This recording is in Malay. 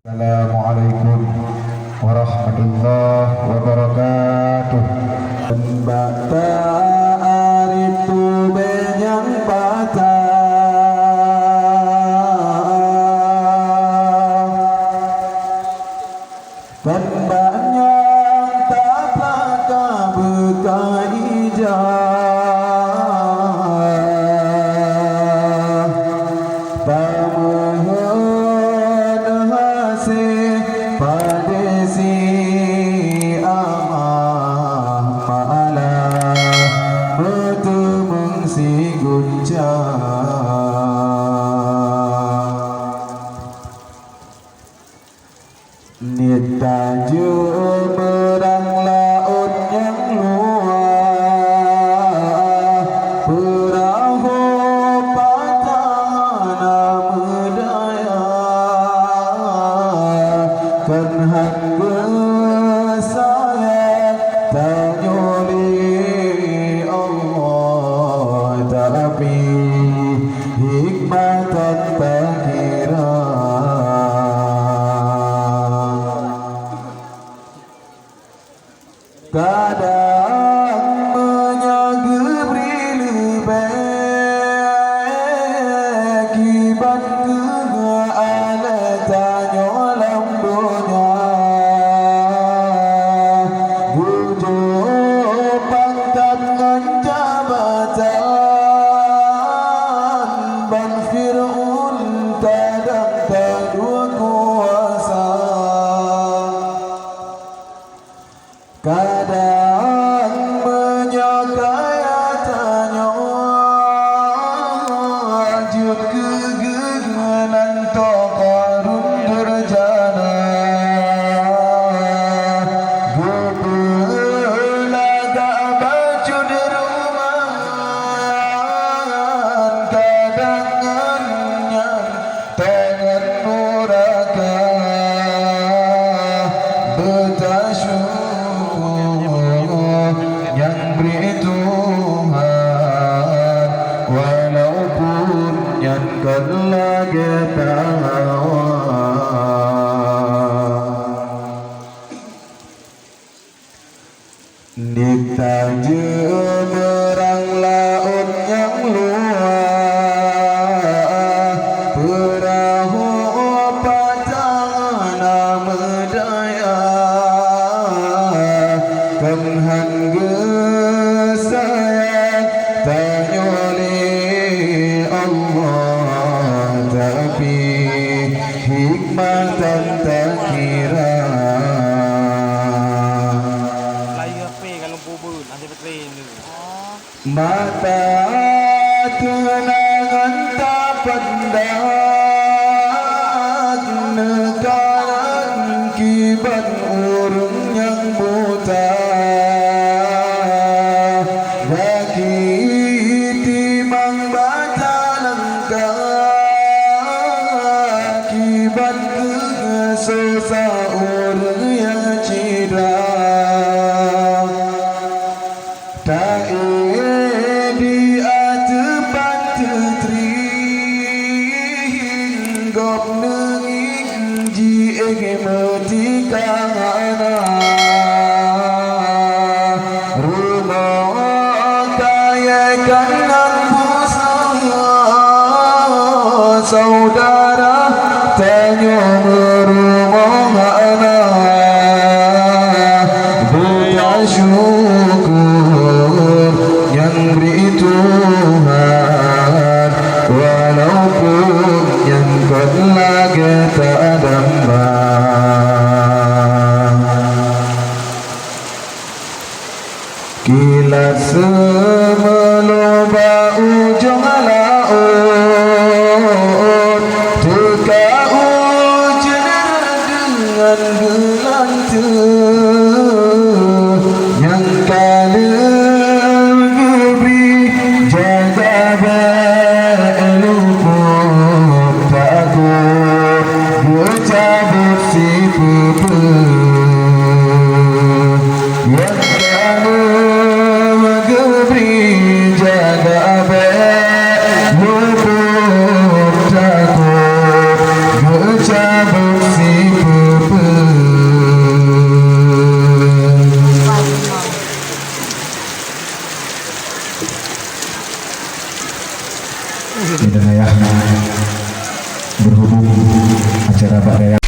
Assalamualaikum warahmatullahi wabarakatuh. Bata aritu benyang bata Pembanyang taplaka bekai jah Pamohon hasih padesi amah ma'ala bertemung si guncang Nitaju merang laut yang luar Perahu patana medaya Kenhan saya tanyuli Allah tapi hikmatan tak kira Kadang menyageri lebih Kibat kegaan tanya lambunya Bujuk pangkat dengan jabatan Ban Fir'un kadang tak dua kuasa Kadang menyakayatanya Jud kegeganan tokarun derjana Bebelaga baju derumahan Kadangannya tangan nuraka Betasyuk yang beri Tuhan walaupun yang lagi tawa Nikta jemerang laut yang luar Perahu patana medaya Kenhan saya tanyuli Allah tapi hikmatan tak kira Mata kenangan tak pandang Negara kibat urung yang buta Timang baca lengkap Kibat kegesosa orang yang cida Tak di atepan tetri Hinggap nenging jieg metikang anak Rumah kaya kanan pusat Saudara tanya merumah anak Bersyukur yang beri Tuhan Walaupun yang kan lagi tak dambang Kilat semeloba ujung laut Teka ujar dengan gelantung Yang kalah gebri jaga beluput takut bercabut si pupu Yang kalah gebri jaga beluput takut bercabut si pupu dan ayah berhubung acara Pak Daya